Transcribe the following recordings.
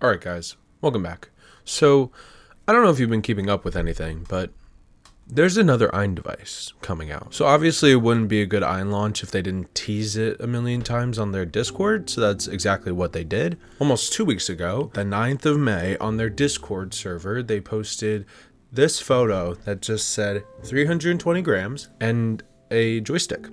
Alright guys, welcome back. So, I don't know if you've been keeping up with anything, but there's another AYN device coming out. So obviously it wouldn't be a good AYN launch if they didn't tease it a million times on their Discord, so that's exactly what they did. Almost 2 weeks ago, the 9th of May, on their Discord server, they posted this photo that just said 320 grams and a joystick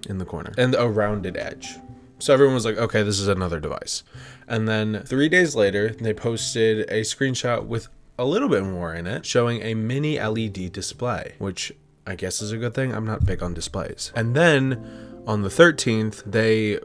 in the corner and a rounded edge. So everyone was like, okay, this is another device. And then 3 days later, they posted a screenshot with a little bit more in it, showing a mini LED display, which I guess is a good thing. I'm not big on displays. And then on the 13th, they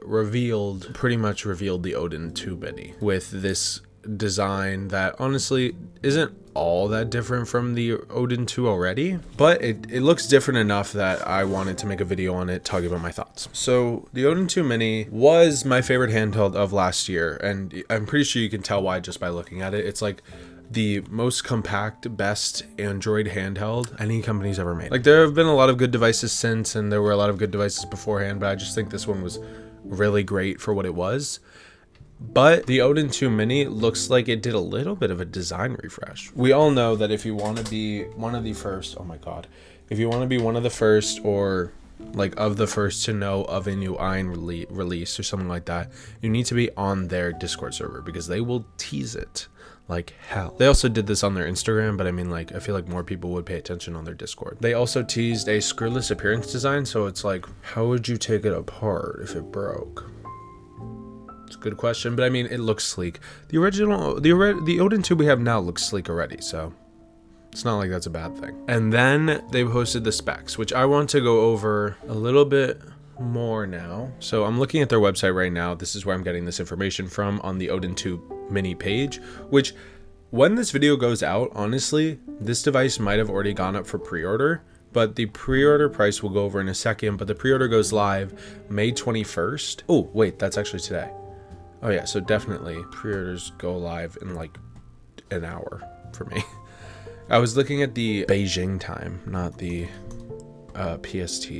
pretty much revealed the Odin 2 mini with this design that honestly isn't all that different from the Odin 2 already, but it looks different enough that I wanted to make a video on it talking about my thoughts. So the Odin 2 mini was my favorite handheld of last year, and I'm pretty sure you can tell why just by looking at it. It's like the most compact, best Android handheld any company's ever made. Like, there have been a lot of good devices since, and there were a lot of good devices beforehand, but I just think this one was really great for what it was. But the Odin 2 mini looks like it did a little bit of a design refresh. We all know that if you want to be one of the first, oh my god, if you want to be one of the first or like of the first to know of a new AYN release or something like that, you need to be on their Discord server because they will tease it like hell. They also did this on their Instagram, but I mean, like, I feel like more people would pay attention on their Discord. They also teased a screwless appearance design, so it's like, how would you take it apart if it broke? Good question, but I mean, it looks sleek. The Odin 2 we have now looks sleek already, so it's not like that's a bad thing. And then they posted the specs, which I want to go over a little bit more now. So I'm looking at their website right now. This is where I'm getting this information from, on the Odin 2 mini page, which when this video goes out, honestly, this device might have already gone up for pre-order, but the pre-order price will go over in a second, but the pre-order goes live May 21st. Oh, wait, that's actually today. Oh yeah, so definitely pre-orders go live in like an hour for me. I was looking at the Beijing time, not the PST,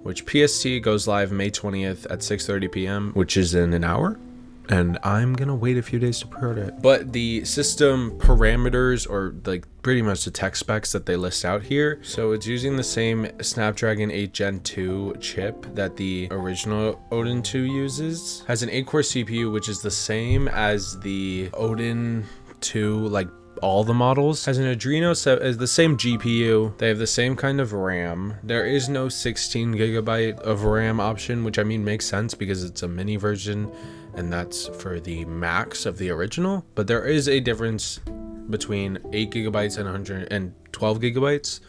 which PST goes live May 20th at 6:30 p.m., which is in an hour. And I'm gonna wait a few days to pre-order it. But the system parameters, or like pretty much the tech specs that they list out here, so it's using the same Snapdragon 8 Gen 2 chip that the original Odin 2 uses. Has an 8-core CPU, which is the same as the Odin 2, like all the models. Has an Adreno, as the same GPU. They have the same kind of RAM. There is no 16 gigabyte of RAM option, which I mean makes sense because it's a mini version, and that's for the max of the original. But there is a difference between 8 gigabytes and 112 gigabytes.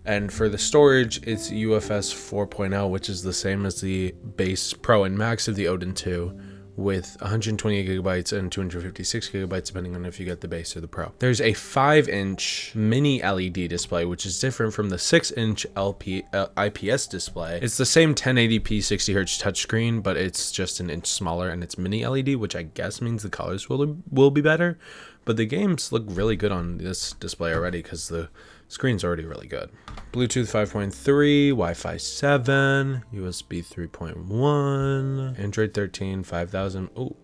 And for the storage, it's UFS 4.0, which is the same as the base Pro and Max of the Odin 2, with 128 gigabytes and 256 gigabytes, depending on if you get the base or the Pro. There's a 5-inch mini LED display, which is different from the 6-inch IPS display. It's the same 1080p 60 hertz touchscreen, but it's just an inch smaller, and it's mini LED, which I guess means the colors will be better. But the games look really good on this display already because the screen's already really good. Bluetooth 5.3, Wi-Fi 7, USB 3.1, Android 13, 5000. Oh,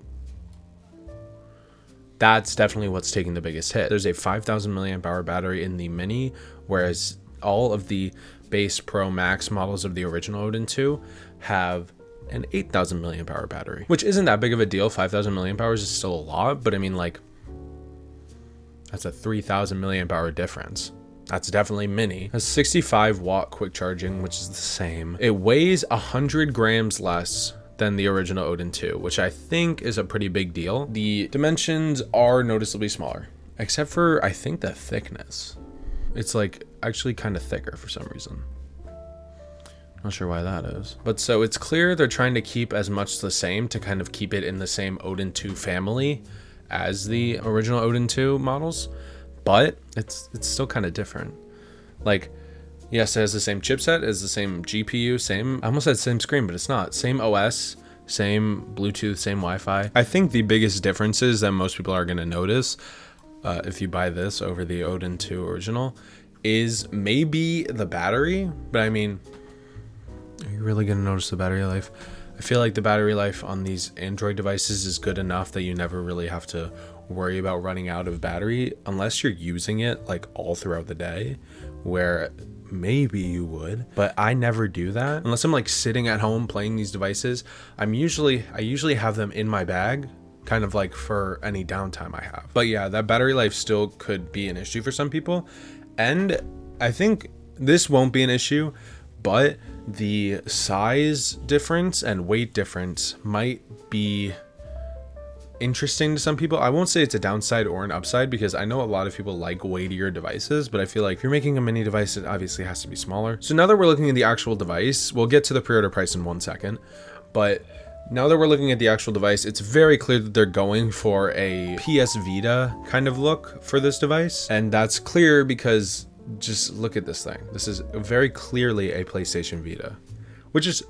that's definitely what's taking the biggest hit. There's a 5000 milliamp hour battery in the mini, whereas all of the base Pro Max models of the original Odin 2 have an 8000 milliamp hour battery, which isn't that big of a deal. 5000 milliamp hours is still a lot, but I mean, like, that's a 3000 milliamp hour difference. That's definitely mini. Has 65 watt quick charging, which is the same. It weighs 100 grams less than the original Odin 2, which I think is a pretty big deal. The dimensions are noticeably smaller, except for, I think, the thickness. It's like actually kind of thicker for some reason. Not sure why that is. But so it's clear they're trying to keep as much the same to kind of keep it in the same Odin 2 family as the original Odin 2 models. But it's still kind of different. Like, yes, it has the same chipset, it has the same GPU, same, I almost said same screen, but it's not. Same OS, same Bluetooth, same Wi-Fi. I think the biggest differences that most people are going to notice if you buy this over the Odin 2 original is maybe the battery. But I mean, are you really going to notice the battery life? I feel like the battery life on these Android devices is good enough that you never really have to worry about running out of battery unless you're using it like all throughout the day, where maybe you would, but I never do that unless I'm like sitting at home playing these devices. I usually have them in my bag, kind of like for any downtime I have. But yeah, that battery life still could be an issue for some people, and I think this won't be an issue, but the size difference and weight difference might be interesting to some people. I won't say it's a downside or an upside, because I know a lot of people like weightier devices, but I feel like if you're making a mini device, it obviously has to be smaller. So now that we're looking at the actual device, we'll get to the pre-order price in 1 second, but now that we're looking at the actual device, it's very clear that they're going for a PS Vita kind of look for this device, and that's clear because just look at this thing. This is very clearly a PlayStation Vita, which is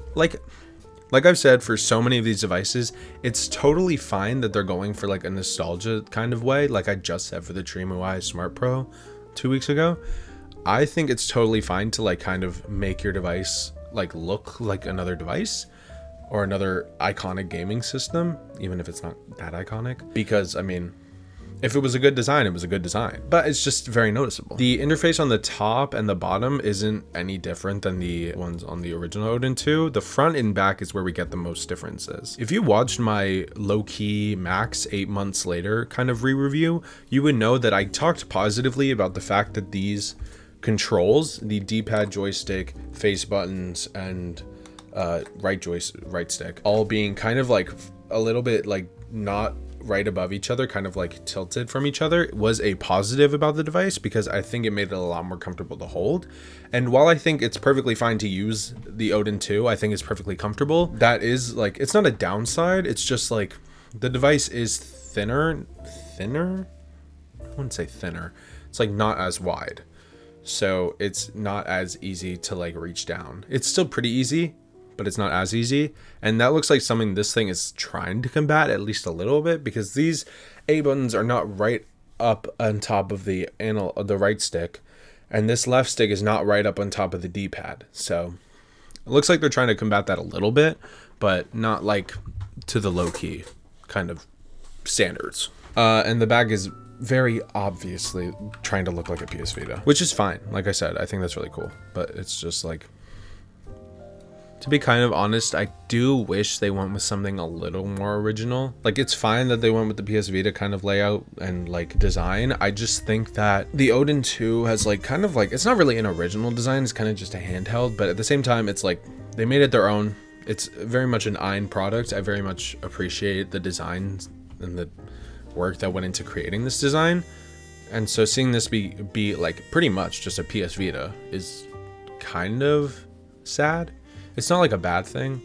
like I've said, for so many of these devices, it's totally fine that they're going for like a nostalgia kind of way. Like I just said for the Dream UI Smart Pro 2 weeks ago, I think it's totally fine to like kind of make your device like look like another device or another iconic gaming system, even if it's not that iconic. Because I mean, if it was a good design, it was a good design, but it's just very noticeable. The interface on the top and the bottom isn't any different than the ones on the original Odin 2. The front and back is where we get the most differences. If you watched my low-key max 8 months later kind of re-review, you would know that I talked positively about the fact that these controls, the D-pad, joystick, face buttons, and right stick, all being kind of like a little bit like not right above each other, kind of like tilted from each other, was a positive about the device, because I think it made it a lot more comfortable to hold. And while I think it's perfectly fine to use the Odin 2, I think it's perfectly comfortable. That is like, it's not a downside, it's just like the device is thinner. I wouldn't say thinner. It's like not as wide. So it's not as easy to like reach down. It's still pretty easy, but it's not as easy, and that looks like something this thing is trying to combat at least a little bit, because these A buttons are not right up on top of the right stick, and this left stick is not right up on top of the D-pad. So it looks like they're trying to combat that a little bit, but not like to the low-key kind of standards. And the back is very obviously trying to look like a PS Vita, which is fine. Like I said, I think that's really cool, but it's just like, to be kind of honest, I do wish they went with something a little more original. Like, it's fine that they went with the PS Vita kind of layout and like design. I just think that the Odin 2 has like kind of like, it's not really an original design, it's kind of just a handheld, but at the same time, it's like they made it their own. It's very much an AYN product. I very much appreciate the design and the work that went into creating this design. And so seeing this be like pretty much just a PS Vita is kind of sad. It's not like a bad thing,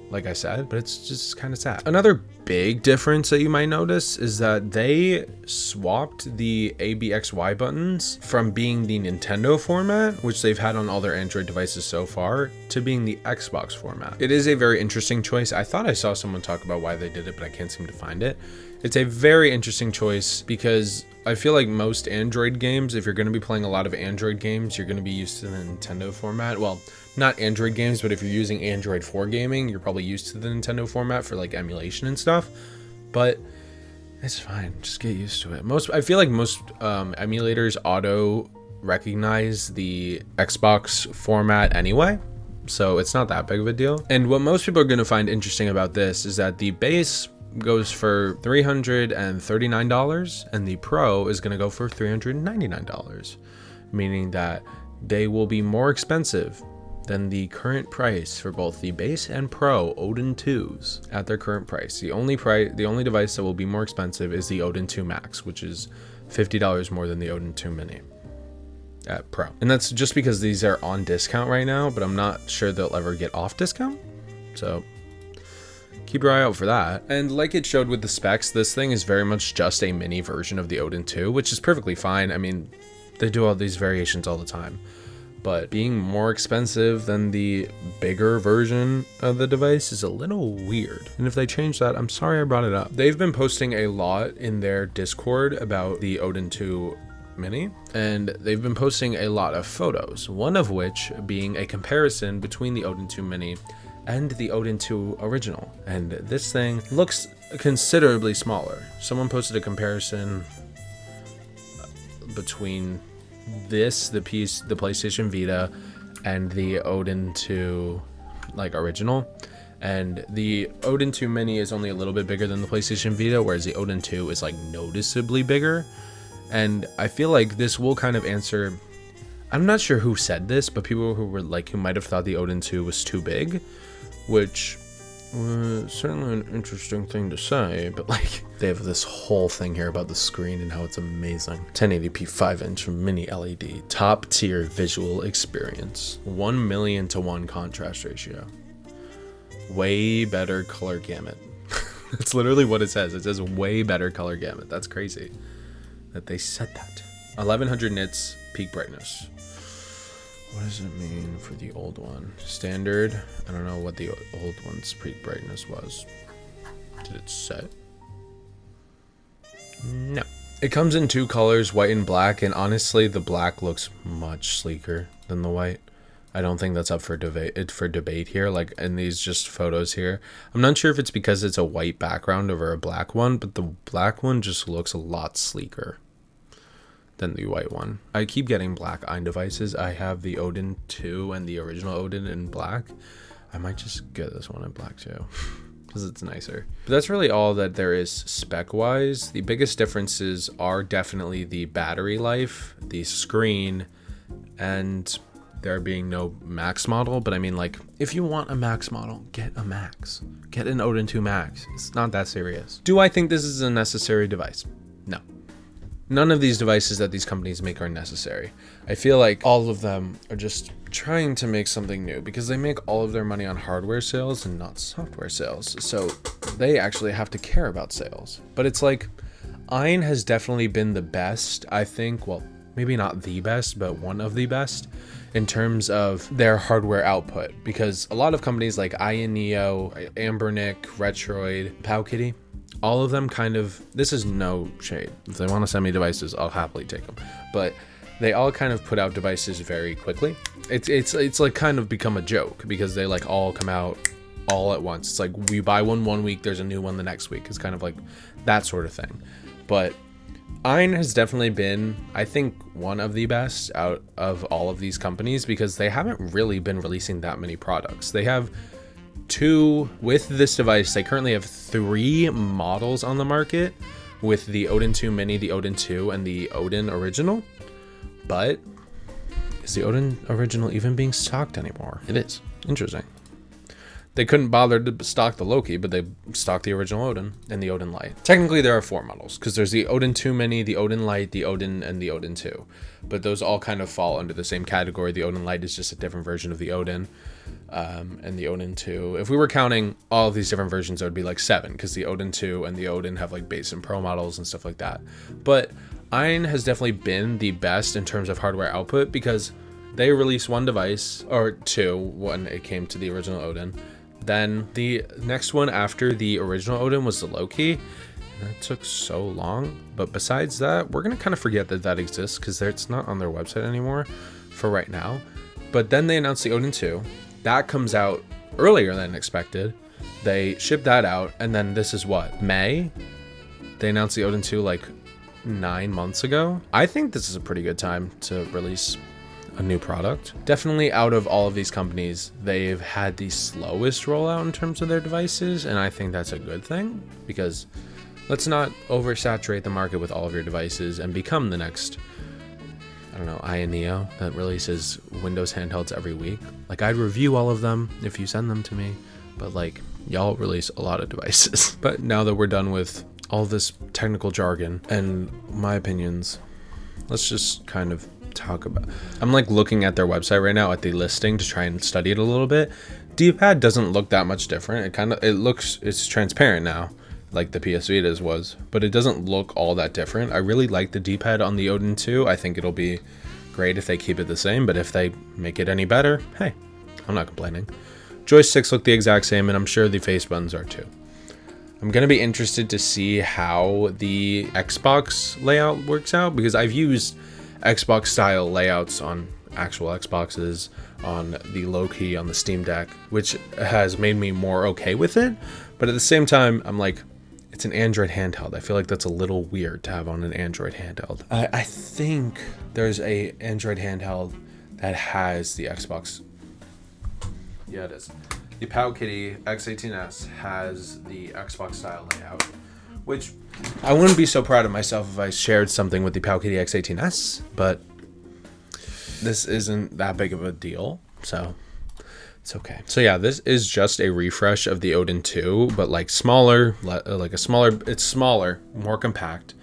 like I said, but it's just kind of sad. Another big difference that you might notice is that they swapped the ABXY buttons from being the Nintendo format, which they've had on all their Android devices so far, to being the Xbox format. It is a very interesting choice. I thought I saw someone talk about why they did it, but I can't seem to find it. It's a very interesting choice because I feel like most Android games, if you're going to be playing a lot of Android games, you're going to be used to the Nintendo format. Well, not Android games, but if you're using Android for gaming, you're probably used to the Nintendo format for like emulation and stuff. But it's fine, just get used to it. I feel like most emulators auto recognize the Xbox format anyway, so it's not that big of a deal. And what most people are going to find interesting about this is that the base goes for $339 and the Pro is going to go for $399, meaning that they will be more expensive than the current price for both the base and Pro Odin 2s at their current price. The only device that will be more expensive is the Odin 2 Max, which is $50 more than the Odin 2 Mini at Pro. And that's just because these are on discount right now, but I'm not sure they'll ever get off discount. So keep your eye out for that. And like it showed with the specs, this thing is very much just a mini version of the Odin 2, which is perfectly fine. I mean, they do all these variations all the time. But being more expensive than the bigger version of the device is a little weird. And if they change that, I'm sorry I brought it up. They've been posting a lot in their Discord about the Odin 2 Mini, and they've been posting a lot of photos, one of which being a comparison between the Odin 2 Mini and the Odin 2 original. And this thing looks considerably smaller. Someone posted a comparison between this, the PlayStation Vita, and the Odin 2 like original. And the Odin 2 Mini is only a little bit bigger than the PlayStation Vita, whereas the Odin 2 is like noticeably bigger. And I feel like this will kind of answer, I'm not sure who said this, but people who were like, who might have thought the Odin 2 was too big, which was certainly an interesting thing to say, but like they have this whole thing here about the screen and how it's amazing. 1080p 5-inch mini LED, top tier visual experience, 1,000,000:1 contrast ratio, way better color gamut. That's literally what it says. It says way better color gamut. That's crazy that they said that. 1100 nits peak brightness. What does it mean for the old one? Standard. I don't know what the old one's peak brightness was. Did it say? No. It comes in 2 colors, white and black, and honestly, the black looks much sleeker than the white. I don't think that's up for debate here. Like in these just photos here, I'm not sure if it's because it's a white background over a black one, but the black one just looks a lot sleeker than the white one. I keep getting black AYN devices. I have the Odin 2 and the original Odin in black. I might just get this one in black too because it's nicer. But that's really all that there is spec wise. The biggest differences are definitely the battery life, the screen, and there being no max model. But I mean, like, if you want a max model, get a max. Get an Odin 2 Max. It's not that serious. Do I think this is a necessary device? No. None of these devices that these companies make are necessary. I feel like all of them are just trying to make something new because they make all of their money on hardware sales and not software sales. So they actually have to care about sales. But it's like, AYN has definitely been the best, I think. Well, maybe not the best, but one of the best in terms of their hardware output. Because a lot of companies like AYN Neo, Ambernick, Retroid, Powkitty, all of them kind of, this is no shade. If they want to send me devices, I'll happily take them. But they all kind of put out devices very quickly. It's like kind of become a joke because they like all come out all at once. It's like we buy one week, there's a new one the next week. It's kind of like that sort of thing. But AYN has definitely been, I think, one of the best out of all of these companies because they haven't really been releasing that many products. They have 2 with this device. They currently have 3 models on the market with the Odin 2 Mini, the Odin 2, and the Odin Original. But is the Odin Original even being stocked anymore? It is. Interesting. They couldn't bother to stock the Loki, but they stocked the original Odin and the Odin Light. Technically, there are 4 models because there's the Odin 2 Mini, the Odin Light, the Odin, and the Odin 2. But those all kind of fall under the same category. The Odin Light is just a different version of the Odin, and the Odin 2. If we were counting all of these different versions, it would be like 7 because the Odin 2 and the Odin have like base and pro models and stuff like that. But AYN has definitely been the best in terms of hardware output because they released 1 device, or 2 when it came to the original Odin. Then the next one after the original Odin was the Loki. And that took so long. But besides that, we're going to kind of forget that that exists because it's not on their website anymore for right now. But then they announced the Odin 2. That comes out earlier than expected. They shipped that out. And then this is what? May? They announced the Odin 2 like 9 months ago. I think this is a pretty good time to release a new product. Definitely out of all of these companies, they've had the slowest rollout in terms of their devices, and I think that's a good thing because let's not oversaturate the market with all of your devices and become the next, I don't know, AYN Neo that releases Windows handhelds every week. Like, I'd review all of them if you send them to me, but like, y'all release a lot of devices. But now that we're done with all this technical jargon and my opinions, let's just kind of talk about, I'm like looking at their website right now at the listing to try and study it a little bit. D-pad doesn't look that much different. It's transparent now like the PS Vita's was, but it doesn't look all that different. I really like the D-pad on the Odin 2. I think it'll be great if they keep it the same, but if they make it any better, hey, I'm not complaining. Joysticks look the exact same, and I'm sure the face buttons are too. I'm going to be interested to see how the Xbox layout works out because I've used Xbox style layouts on actual Xboxes, on the Loki, on the Steam Deck, which has made me more okay with it. But at the same time, I'm like, It's an Android handheld. I feel like that's a little weird to have on an Android handheld. I think there's a Android handheld that has the Xbox. Yeah, it is. The Powkitty X18S has the Xbox style layout, which I wouldn't be so proud of myself if I shared something with the Powkitty X18S, but this isn't that big of a deal, so it's okay. So yeah, this is just a refresh of the Odin 2, but like smaller, it's smaller, more compact,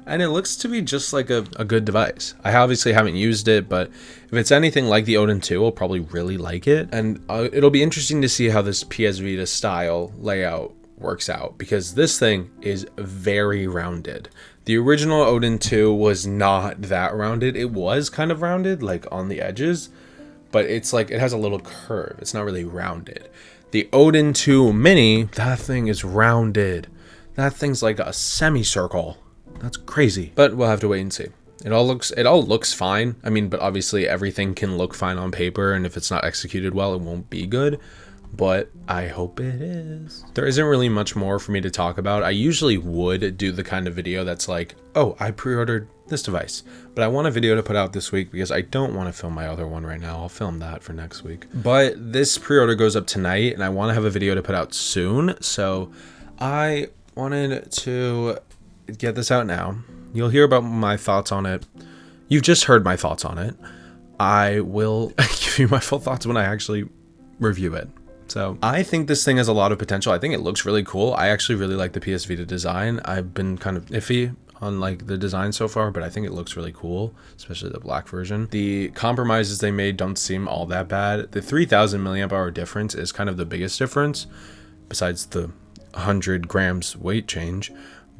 and it looks to be just like a good device. I obviously haven't used it, but if it's anything like the Odin 2, I'll probably really like it, and it'll be interesting to see how this PS Vita style layout works out, because this thing is very rounded. The original Odin 2 was not that rounded. It was kind of rounded, like on the edges, but it's like it has a little curve. It's not really rounded. The Odin 2 Mini, that thing is rounded. That thing's like a semicircle. That's crazy. But we'll have to wait and see. It all looks fine. I mean, but obviously everything can look fine on paper, and if it's not executed well, it won't be good. But I hope it is. There isn't really much more for me to talk about. I usually would do the kind of video that's like, oh, I pre-ordered this device, but I want a video to put out this week because I don't want to film my other one right now. I'll film that for next week. But this pre-order goes up tonight, and I want to have a video to put out soon. So I wanted to get this out now. You'll hear about my thoughts on it. You've just heard my thoughts on it. I will give you my full thoughts when I actually review it. So I think this thing has a lot of potential. I think it looks really cool. I actually really like the PS Vita design. I've been kind of iffy on like the design so far, but I think it looks really cool, especially the black version. The compromises they made don't seem all that bad. The 3,000 milliamp hour difference is kind of the biggest difference, besides the 100 grams weight change,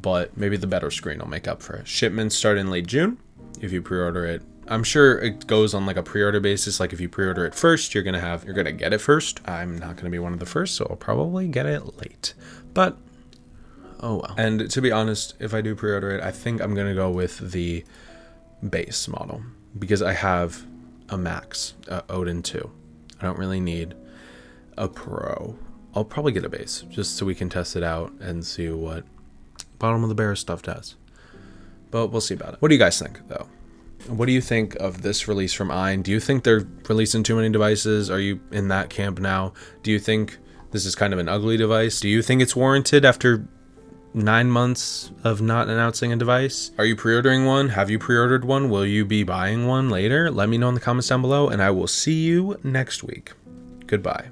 but maybe the better screen will make up for it. Shipments start in late June if you pre-order it. I'm sure it goes on like a pre-order basis. Like if you pre-order it first, you're gonna get it first. I'm not gonna be one of the first, so I'll probably get it late. But oh well. And to be honest, if I do pre-order it, I think I'm gonna go with the base model because I have a Max Odin 2. I don't really need a Pro. I'll probably get a base just so we can test it out and see what bottom of the barrel stuff does. But we'll see about it. What do you guys think though? What do you think of this release from AYN? Do you think they're releasing too many devices? Are you in that camp now? Do you think this is kind of an ugly device? Do you think it's warranted after 9 months of not announcing a device? Are you pre-ordering one? Have you pre-ordered one? Will you be buying one later? Let me know in the comments down below, and I will see you next week. Goodbye.